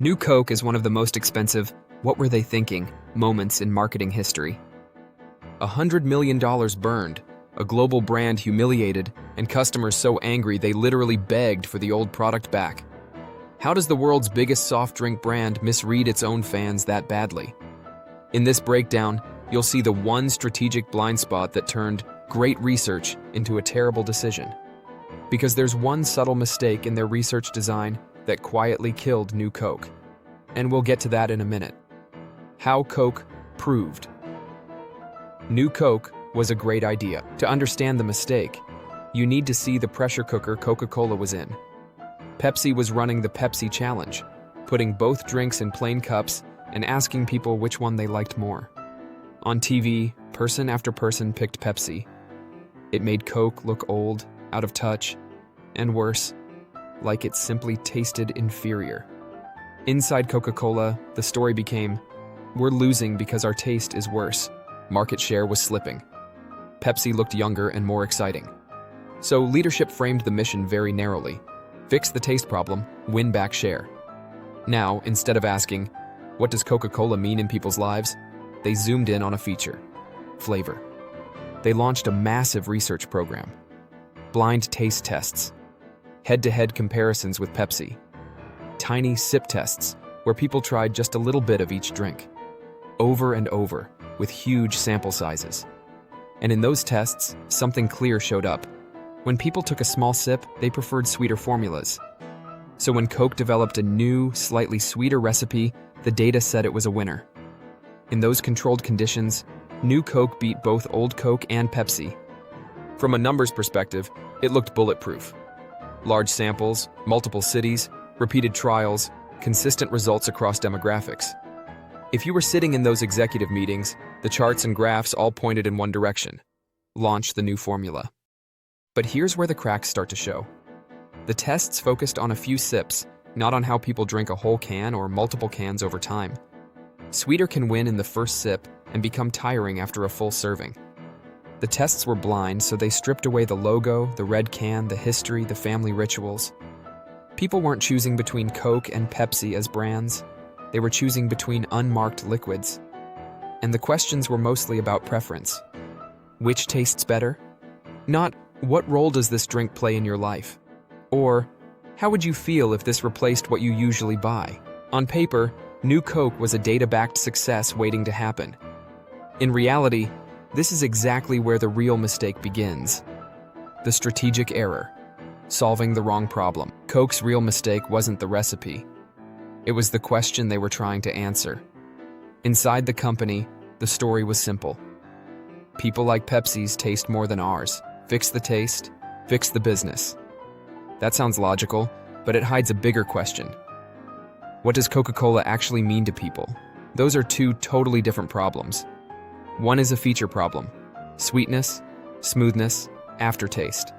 New Coke is one of the most expensive "what were they thinking" moments in marketing history. $100 million burned, a global brand humiliated, and customers so angry they literally begged for the old product back. How does the world's biggest soft drink brand misread its own fans that badly? In this breakdown, you'll see the one strategic blind spot that turned great research into a terrible decision. Because there's one subtle mistake in their research design that quietly killed New Coke. And we'll get to that in a minute. How Coke proved. New Coke was a great idea. To understand the mistake, you need to see the pressure cooker Coca-Cola was in. Pepsi was running the Pepsi Challenge, putting both drinks in plain cups and asking people which one they liked more. On TV, person after person picked Pepsi. It made Coke look old, out of touch, and worse, like it simply tasted inferior. Inside Coca-Cola, the story became, we're losing because our taste is worse. Market share was slipping. Pepsi looked younger and more exciting. So leadership framed the mission very narrowly. Fix the taste problem, win back share. Now, instead of asking, what does Coca-Cola mean in people's lives? They zoomed in on a feature, flavor. They launched a massive research program. Blind taste tests. Head-to-head comparisons with Pepsi. Tiny sip tests, where people tried just a little bit of each drink. Over and over, with huge sample sizes. And in those tests, something clear showed up. When people took a small sip, they preferred sweeter formulas. So when Coke developed a new, slightly sweeter recipe, the data said it was a winner. In those controlled conditions, New Coke beat both Old Coke and Pepsi. From a numbers perspective, it looked bulletproof. Large samples, multiple cities, repeated trials, consistent results across demographics. If you were sitting in those executive meetings, the charts and graphs all pointed in one direction. Launch the new formula. But here's where the cracks start to show. The tests focused on a few sips, not on how people drink a whole can or multiple cans over time. Sweeter can win in the first sip and become tiring after a full serving. The tests were blind, so they stripped away the logo, the red can, the history, the family rituals. People weren't choosing between Coke and Pepsi as brands. They were choosing between unmarked liquids. And the questions were mostly about preference. Which tastes better? Not, what role does this drink play in your life? Or, how would you feel if this replaced what you usually buy? On paper, New Coke was a data-backed success waiting to happen. In reality, this is exactly where the real mistake begins. The strategic error. Solving the wrong problem. Coke's real mistake wasn't the recipe. It was the question they were trying to answer. Inside the company, the story was simple. People like Pepsi's taste more than ours. Fix the taste, fix the business. That sounds logical, but it hides a bigger question. What does Coca-Cola actually mean to people? Those are two totally different problems. One is a feature problem, sweetness, smoothness, aftertaste.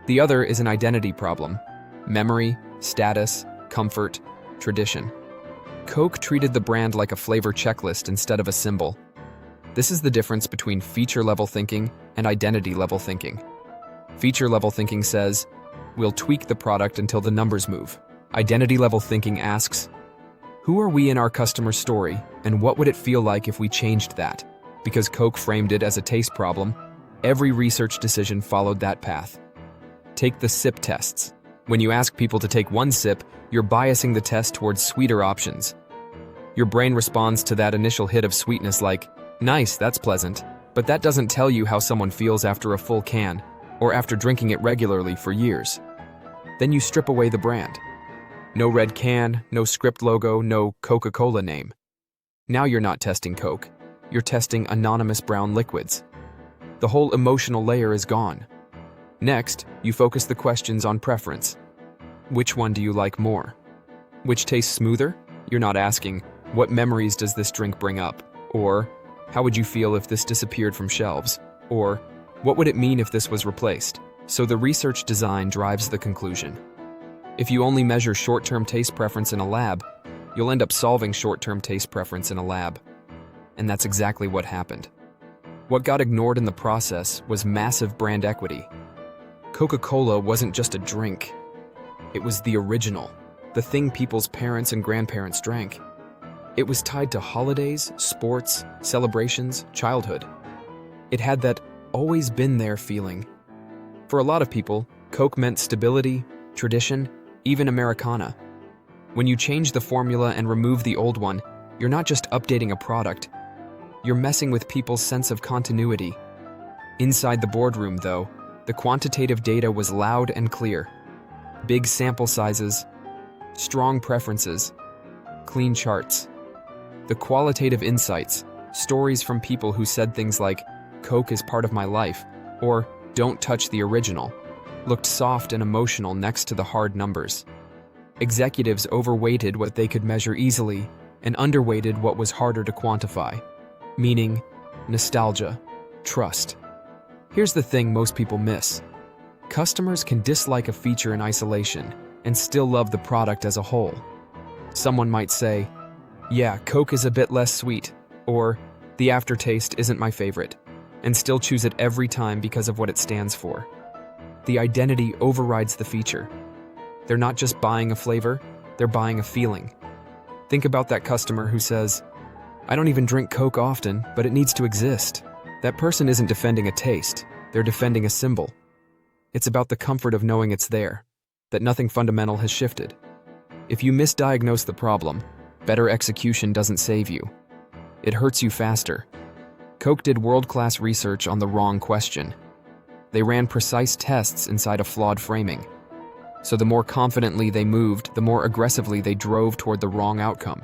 The other is an identity problem, memory, status, comfort, tradition. Coke treated the brand like a flavor checklist instead of a symbol. This is the difference between feature-level thinking and identity-level thinking. Feature-level thinking says, we'll tweak the product until the numbers move. Identity-level thinking asks, who are we in our customer story, and what would it feel like if we changed that? Because Coke framed it as a taste problem, every research decision followed that path. Take the sip tests. When you ask people to take one sip, you're biasing the test towards sweeter options. Your brain responds to that initial hit of sweetness like, nice, that's pleasant, but that doesn't tell you how someone feels after a full can, or after drinking it regularly for years. Then you strip away the brand. No red can, no script logo, no Coca-Cola name. Now you're not testing Coke. You're testing anonymous brown liquids. The whole emotional layer is gone. Next, you focus the questions on preference. Which one do you like more? Which tastes smoother? You're not asking, what memories does this drink bring up? Or, how would you feel if this disappeared from shelves? Or, what would it mean if this was replaced? So the research design drives the conclusion. If you only measure short-term taste preference in a lab, you'll end up solving short-term taste preference in a lab. And that's exactly what happened. What got ignored in the process was massive brand equity. Coca-Cola wasn't just a drink. It was the original. the thing people's parents and grandparents drank. It was tied to holidays, sports, celebrations, childhood. It had that always been there feeling. For a lot of people, Coke meant stability, tradition, even Americana. When you change the formula and remove the old one, you're not just updating a product, you're messing with people's sense of continuity. Inside the boardroom, though, the quantitative data was loud and clear. Big sample sizes, strong preferences, clean charts. The qualitative insights, stories from people who said things like, "Coke is part of my life," or "Don't touch the original," looked soft and emotional next to the hard numbers. Executives overweighted what they could measure easily and underweighted what was harder to quantify. Meaning, nostalgia, trust. Here's the thing most people miss. Customers can dislike a feature in isolation and still love the product as a whole. Someone might say, "Yeah, Coke is a bit less sweet," or "The aftertaste isn't my favorite," and still choose it every time because of what it stands for. The identity overrides the feature. They're not just buying a flavor, they're buying a feeling. Think about that customer who says, "I don't even drink Coke often, but it needs to exist." That person isn't defending a taste, they're defending a symbol. It's about the comfort of knowing it's there, that nothing fundamental has shifted. If you misdiagnose the problem, better execution doesn't save you. It hurts you faster. Coke did world-class research on the wrong question. They ran precise tests inside a flawed framing. So the more confidently they moved, the more aggressively they drove toward the wrong outcome.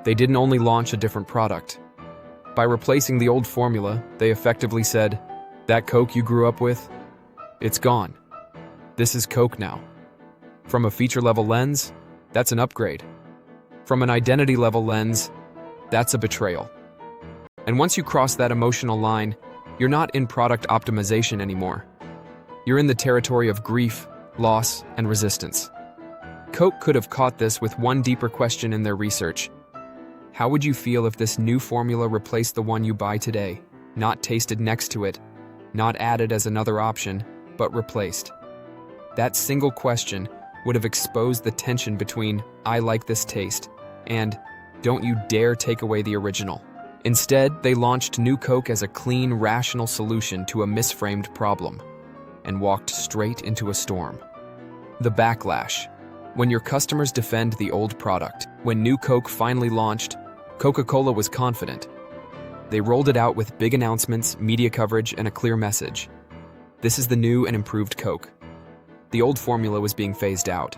They didn't only launch a different product. By replacing the old formula, they effectively said, "That Coke you grew up with, it's gone. This is Coke now." From a feature-level lens, that's an upgrade. From an identity-level lens, that's a betrayal. And once you cross that emotional line, you're not in product optimization anymore. You're in the territory of grief, loss, and resistance. Coke could have caught this with one deeper question in their research. How would you feel if this new formula replaced the one you buy today, not tasted next to it, not added as another option, but replaced? That single question would have exposed the tension between "I like this taste" and "Don't you dare take away the original." Instead, they launched New Coke as a clean, rational solution to a misframed problem, and walked straight into a storm. The backlash. When your customers defend the old product. When New Coke finally launched, Coca-Cola was confident. They rolled it out with big announcements, media coverage, and a clear message. This is the new and improved Coke. The old formula was being phased out.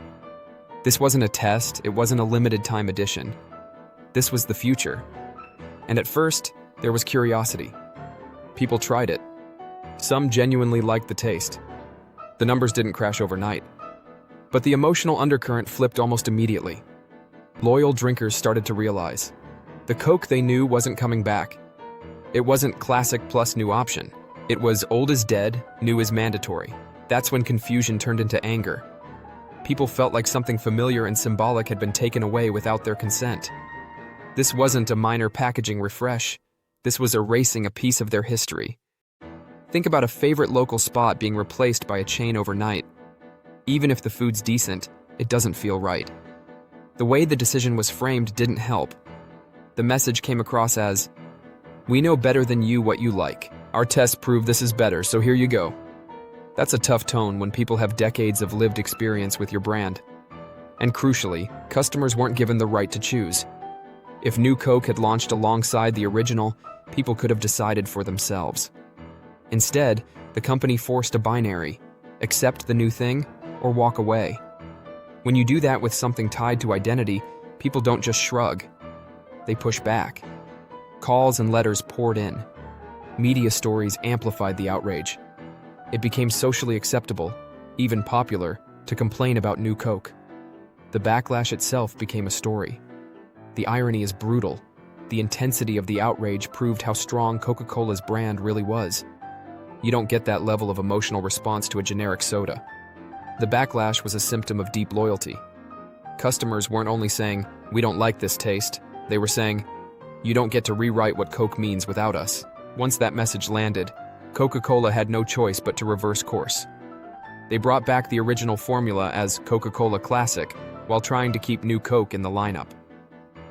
This wasn't a test, it wasn't a limited time edition. This was the future. And at first, there was curiosity. People tried it. Some genuinely liked the taste. The numbers didn't crash overnight. But the emotional undercurrent flipped almost immediately. Loyal drinkers started to realize the Coke they knew wasn't coming back. It wasn't classic plus new option. It was old is dead, new is mandatory. That's when confusion turned into anger. People felt like something familiar and symbolic had been taken away without their consent. This wasn't a minor packaging refresh. This was erasing a piece of their history. Think about a favorite local spot being replaced by a chain overnight. Even if the food's decent, it doesn't feel right. The way the decision was framed didn't help. The message came across as, "We know better than you what you like. Our tests prove this is better, so here you go." That's a tough tone when people have decades of lived experience with your brand. And crucially, customers weren't given the right to choose. If New Coke had launched alongside the original, people could have decided for themselves. Instead, the company forced a binary: accept the new thing or walk away. When you do that with something tied to identity, people don't just shrug. They push back. Calls and letters poured in. Media stories amplified the outrage. It became socially acceptable, even popular, to complain about New Coke. The backlash itself became a story. The irony is brutal. The intensity of the outrage proved how strong Coca-Cola's brand really was. You don't get that level of emotional response to a generic soda. The backlash was a symptom of deep loyalty. Customers weren't only saying, "We don't like this taste," they were saying, "You don't get to rewrite what Coke means without us." Once that message landed, Coca-Cola had no choice but to reverse course. They brought back the original formula as Coca-Cola Classic, while trying to keep New Coke in the lineup.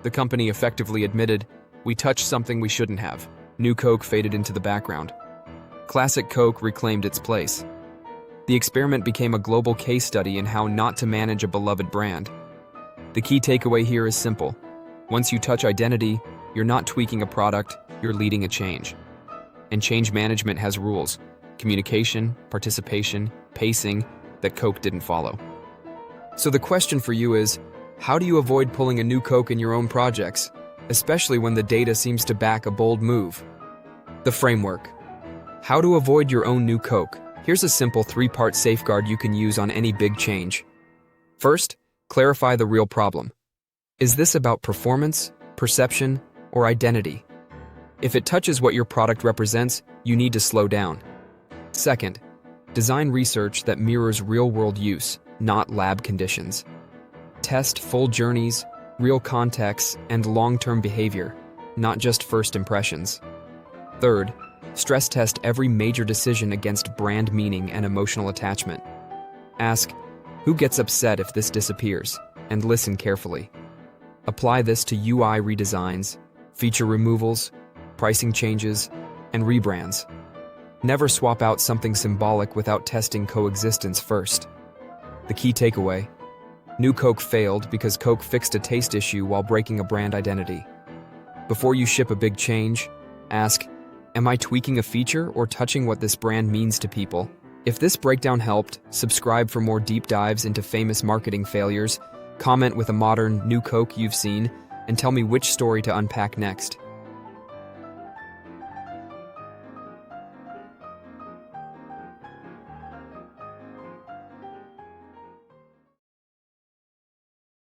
The company effectively admitted, "We touched something we shouldn't have." New Coke faded into the background. Classic Coke reclaimed its place. The experiment became a global case study in how not to manage a beloved brand. The key takeaway here is simple. Once you touch identity, you're not tweaking a product, you're leading a change. And change management has rules: communication, participation, pacing, that Coke didn't follow. So the question for you is, how do you avoid pulling a New Coke in your own projects, especially when the data seems to back a bold move? The framework. How to avoid your own New Coke. Here's a simple 3-part safeguard you can use on any big change. First, clarify the real problem. Is this about performance, perception, or identity? If it touches what your product represents, you need to slow down. Second, design research that mirrors real-world use, not lab conditions. Test full journeys, real contexts, and long-term behavior, not just first impressions. Third, stress test every major decision against brand meaning and emotional attachment. Ask, who gets upset if this disappears? And listen carefully. Apply this to UI redesigns, feature removals, pricing changes, and rebrands. Never swap out something symbolic without testing coexistence first. The key takeaway: New Coke failed because Coke fixed a taste issue while breaking a brand identity. Before you ship a big change, ask, am I tweaking a feature or touching what this brand means to people? If this breakdown helped, subscribe for more deep dives into famous marketing failures, comment with a modern New Coke you've seen, and tell me which story to unpack next.